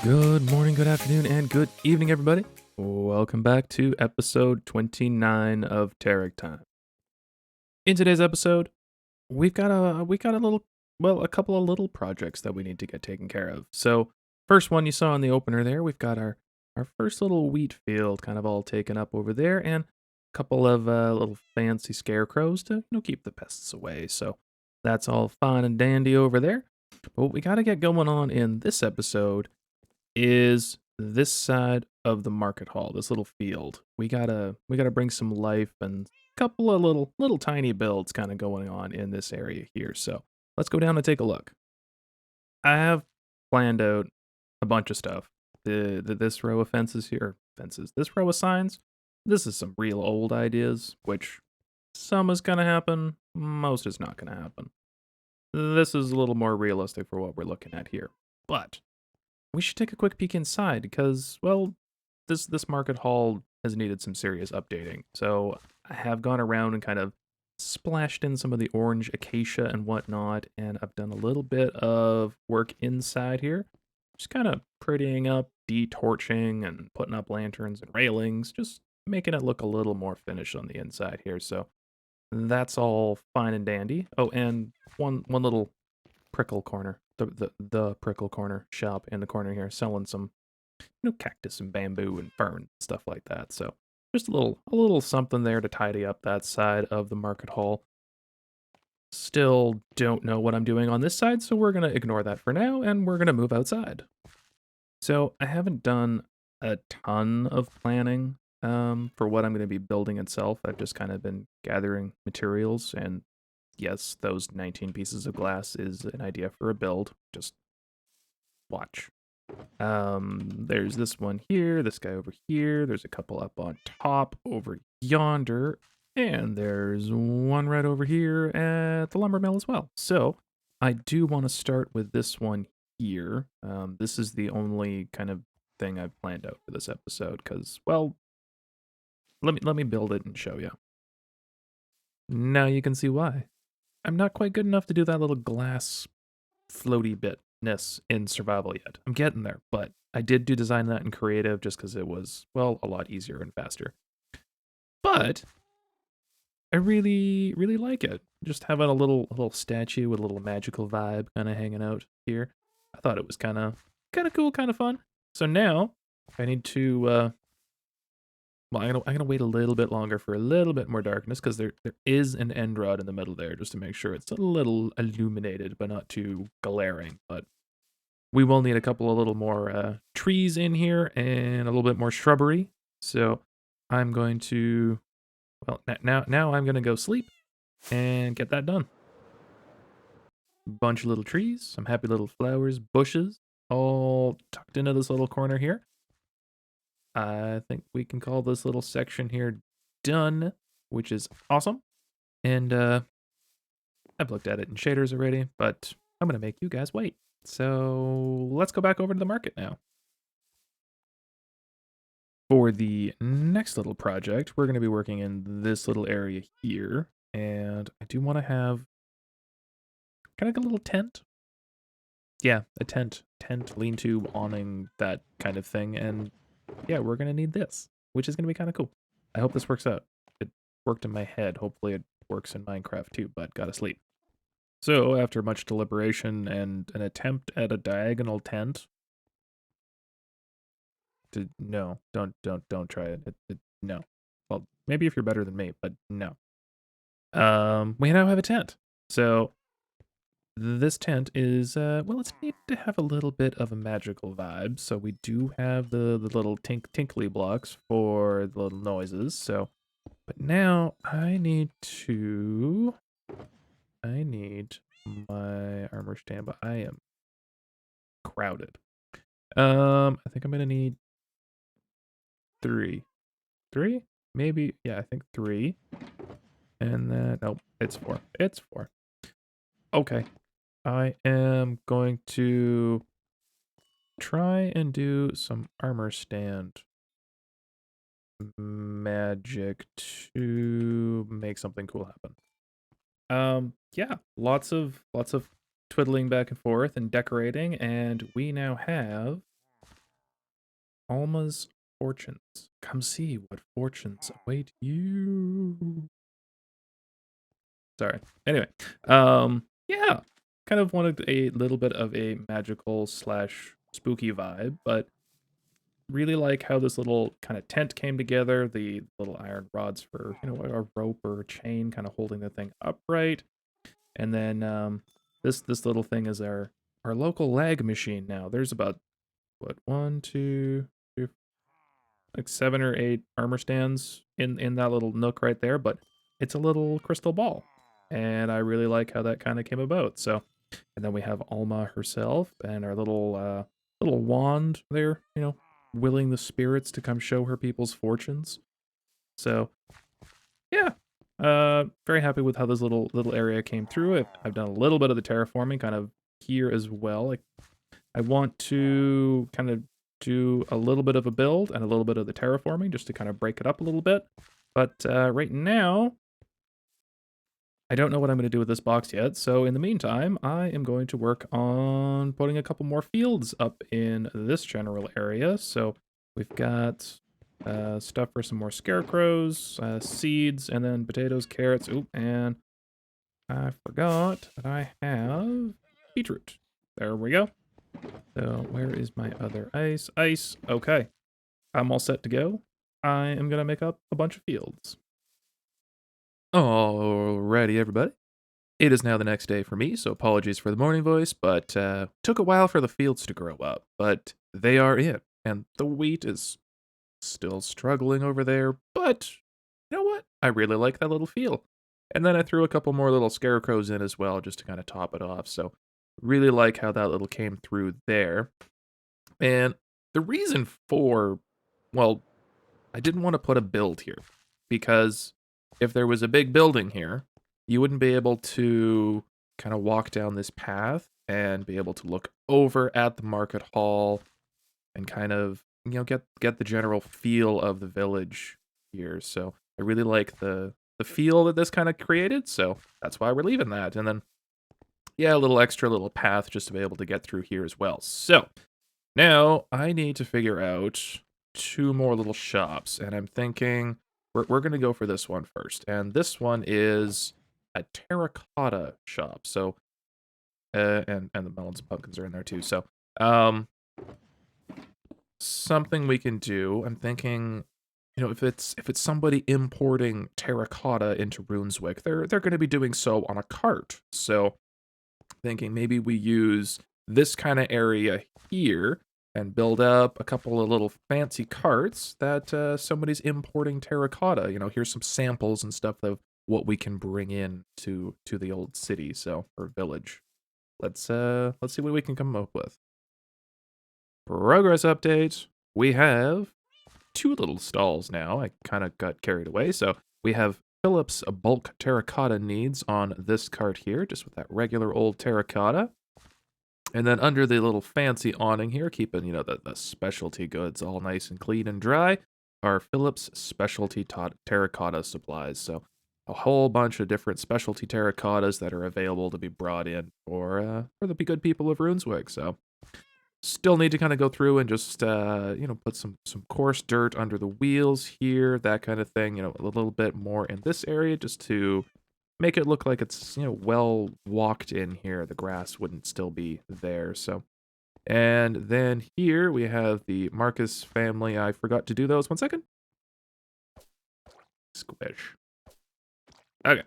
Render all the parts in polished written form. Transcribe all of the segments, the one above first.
Good morning, good afternoon, and good evening, everybody. Welcome back to episode 29 of TerickTime. In today's episode, we got a little, well, a couple of little projects that we need to get taken care of. So, first one you saw in the opener there, we've got our first little wheat field kind of all taken up over there, and a couple of little fancy scarecrows to keep the pests away. So that's all fine and dandy over there. But what we got to get going on in this episode is this side of the market hall, this little field. We gotta bring some life and a couple of little tiny builds kind of going on in this area here. So let's go down and take a look. I have planned out a bunch of stuff. This row of fences, this row of signs. This is some real old ideas, which some is gonna happen, most is not gonna happen. This is a little more realistic for what we're looking at here. But we should take a quick peek inside because, well, this market hall has needed some serious updating. So I have gone around and kind of splashed in some of the orange acacia and whatnot, and I've done a little bit of work inside here, just kind of prettying up, detorching, and putting up lanterns and railings, just making it look a little more finished on the inside here. So that's all fine and dandy. Oh, and one little prickle corner, the prickle corner shop in the corner here, selling some cactus and bamboo and fern stuff like that. So just a little something there to tidy up that side of the market hall. Still don't know what I'm doing on this side, so we're gonna ignore that for now, and we're gonna move outside. So I haven't done a ton of planning for what I'm going to be building itself. I've just kind of been gathering materials, and yes, those 19 pieces of glass is an idea for a build. Just watch. There's this one here, this guy over here. There's a couple up on top over yonder, and there's one right over here at the lumber mill as well. So I do want to start with this one here. This is the only kind of thing I've planned out for this episode because, well, let me build it and show you. Now you can see why. I'm not quite good enough to do that little glass floaty bitness in survival yet. I'm getting there, but I did design that in creative just because it was, well, a lot easier and faster. But I really, really like it. Just having a little statue with a little magical vibe kind of hanging out here. I thought it was kind of cool, kind of fun. So now I need to well, I'm gonna wait a little bit longer for a little bit more darkness because there is an end rod in the middle there just to make sure it's a little illuminated but not too glaring. But we will need a couple of little more trees in here and a little bit more shrubbery. So I'm going to, well, now I'm gonna go sleep and get that done. Bunch of little trees, some happy little flowers, bushes, all tucked into this little corner here. I think we can call this little section here done, which is awesome. And I've looked at it in shaders already, but I'm going to make you guys wait. So let's go back over to the market now. For the next little project, we're going to be working in this little area here. And I do want to have kind of like a little tent. Yeah, a tent, lean-to, awning, that kind of thing. And yeah, we're going to need this, which is going to be kind of cool. I hope this works out. It worked in my head. Hopefully it works in Minecraft too, but gotta sleep. So after much deliberation and an attempt at a diagonal tent, no, don't try it. No. Well, maybe if you're better than me, but no. We now have a tent. So this tent is, well, it's neat to have a little bit of a magical vibe. So we do have the little tinkly blocks for the little noises. So, but now I need my armor stand, but I am crowded. I think I'm gonna need three. Three? Maybe, yeah, I think three. And then, nope, it's four. It's four. Okay. I am going to try and do some armor stand magic to make something cool happen. Yeah, lots of twiddling back and forth and decorating, and we now have Alma's fortunes. Come see what fortunes await you. Sorry. Anyway, yeah, kind of wanted a little bit of a magical slash spooky vibe, but really like how this little kind of tent came together. The little iron rods for a rope or a chain, kind of holding the thing upright, and then this little thing is our local lag machine. Now there's about what one, two, three, like 7 or 8 armor stands in that little nook right there, but it's a little crystal ball, and I really like how that kind of came about. So, and then we have Alma herself and our little wand there, willing the spirits to come show her people's fortunes. So, yeah, very happy with how this little area came through. I've done a little bit of the terraforming kind of here as well. Like, I want to kind of do a little bit of a build and a little bit of the terraforming just to kind of break it up a little bit. But right now, I don't know what I'm going to do with this box yet. So in the meantime, I am going to work on putting a couple more fields up in this general area. So we've got stuff for some more scarecrows, seeds, and then potatoes, carrots. Oop, and I forgot that I have beetroot. There we go. So where is my other ice? Ice. Okay. I'm all set to go. I am going to make up a bunch of fields. Alrighty, everybody. It is now the next day for me, so apologies for the morning voice, but took a while for the fields to grow up, but they are in, and the wheat is still struggling over there, but you know what? I really like that little field. And then I threw a couple more little scarecrows in as well, just to kind of top it off, so really like how that little came through there. And the reason for, well, I didn't want to put a build here, because if there was a big building here, you wouldn't be able to kind of walk down this path and be able to look over at the market hall and kind of, get the general feel of the village here. So I really like the feel that this kind of created, so that's why we're leaving that. And then, yeah, a little extra little path just to be able to get through here as well. So now I need to figure out 2 more little shops, and I'm thinking we're going to go for this one first. And this one is a Terracotta Shop. So, and the melons and pumpkins are in there too. So, something we can do. I'm thinking, if it's somebody importing terracotta into Runswick, they're going to be doing so on a cart. So, thinking maybe we use this kind of area here and build up a couple of little fancy carts that somebody's importing terracotta. Here's some samples and stuff of what we can bring in to the old city, or village. Let's see what we can come up with. Progress update. We have 2 little stalls now. I kind of got carried away. So we have Philip's bulk terracotta needs on this cart here, just with that regular old terracotta. And then under the little fancy awning here, keeping, the specialty goods all nice and clean and dry, are Philip's specialty terracotta supplies. So a whole bunch of different specialty terracottas that are available to be brought in for the good people of Runswick. So still need to kind of go through and just, put some coarse dirt under the wheels here, that kind of thing, a little bit more in this area just to make it look like it's, well walked in here. The grass wouldn't still be there. So, and then here we have the Marcus family. I forgot to do those. 1 second. Squish. Okay.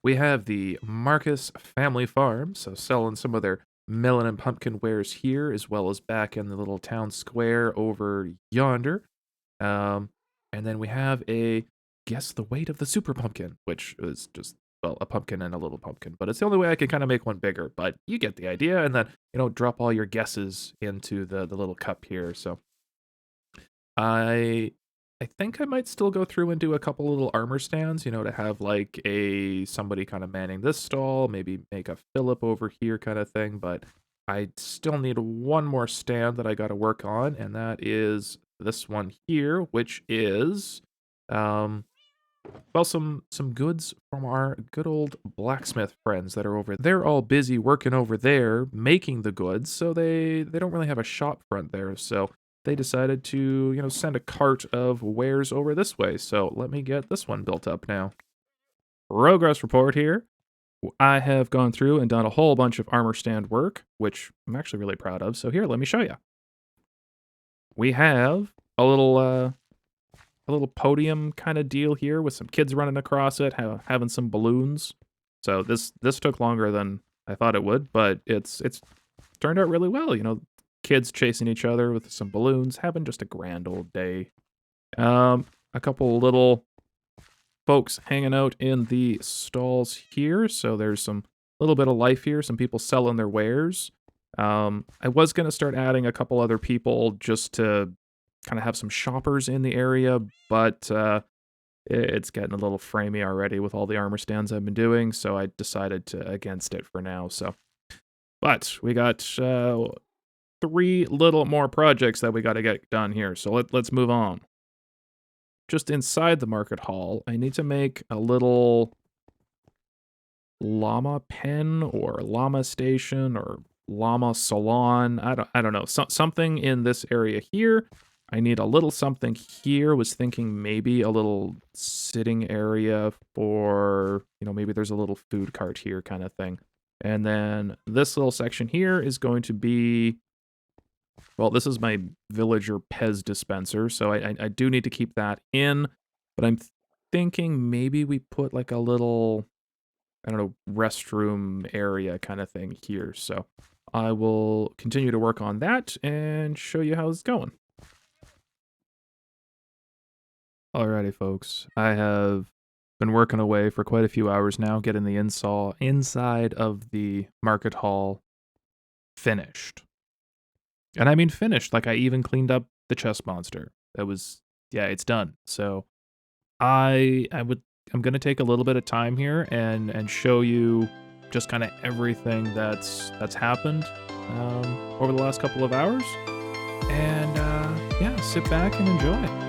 We have the Marcus family farm. So selling some of their melon and pumpkin wares here, as well as back in the little town square over yonder. And then we have a guess the weight of the super pumpkin, which is just, well, a pumpkin and a little pumpkin, but it's the only way I can kind of make one bigger, but you get the idea. And then, drop all your guesses into the little cup here. So I think I might still go through and do a couple little armor stands, to have like somebody kind of manning this stall, maybe make a Philip over here kind of thing, but I still need 1 more stand that I got to work on, and that is this one here, which is well, some goods from our good old blacksmith friends that are over. They're all busy working over there making the goods, so they don't really have a shop front there. So they decided to, send a cart of wares over this way. So let me get this one built up now. Progress report here. I have gone through and done a whole bunch of armor stand work, which I'm actually really proud of. So here, let me show you. We have a little podium kind of deal here with some kids running across it, having some balloons. So this took longer than I thought it would, but it's turned out really well. Kids chasing each other with some balloons, having just a grand old day. A couple little folks hanging out in the stalls here. So there's some little bit of life here. Some people selling their wares. I was going to start adding a couple other people just to kind of have some shoppers in the area, but it's getting a little framey already with all the armor stands I've been doing, so I decided against it for now. But we got 3 little more projects that we got to get done here, so let's move on. Just inside the market hall, I need to make a little llama pen or llama station or llama salon. I don't know. Something in this area here. I need a little something here. Was thinking maybe a little sitting area for, maybe there's a little food cart here kind of thing. And then this little section here is going to be, well, this is my villager Pez dispenser, so I do need to keep that in, but I'm thinking maybe we put like a little, I don't know, restroom area kind of thing here. So I will continue to work on that and show you how it's going. Alrighty, folks. I have been working away for quite a few hours now, getting the inside of the market hall finished. And I mean finished, like I even cleaned up the chest monster. It's done. So I'm gonna take a little bit of time here and show you just kind of everything that's happened over the last couple of hours. And yeah, sit back and enjoy.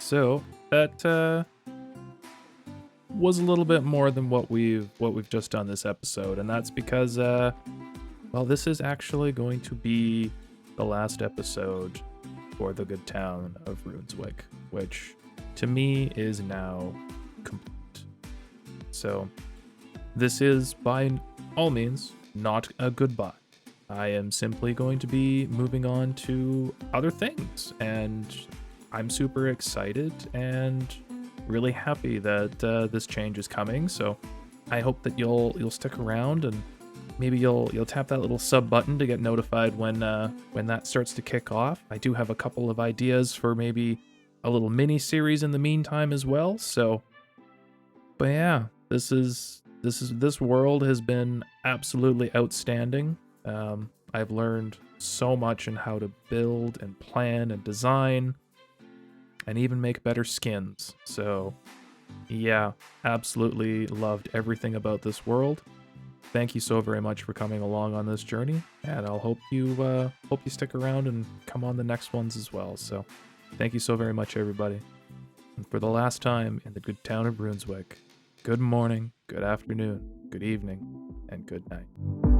So that was a little bit more than what we've just done this episode, and that's because well, this is actually going to be the last episode for the good town of Runswick, which to me is now complete. So this is by all means not a goodbye. I am simply going to be moving on to other things, and I'm super excited and really happy that this change is coming. So I hope that you'll stick around, and maybe you'll tap that little sub button to get notified when that starts to kick off. I do have a couple of ideas for maybe a little mini series in the meantime as well. So, but yeah, this world has been absolutely outstanding. I've learned so much in how to build and plan and design and even make better skins. So yeah, absolutely loved everything about this world. Thank you so very much for coming along on this journey, and I'll hope you stick around and come on the next ones as well. So thank you so very much, everybody. And for the last time in the good town of Runswick, good morning, good afternoon, good evening, and good night.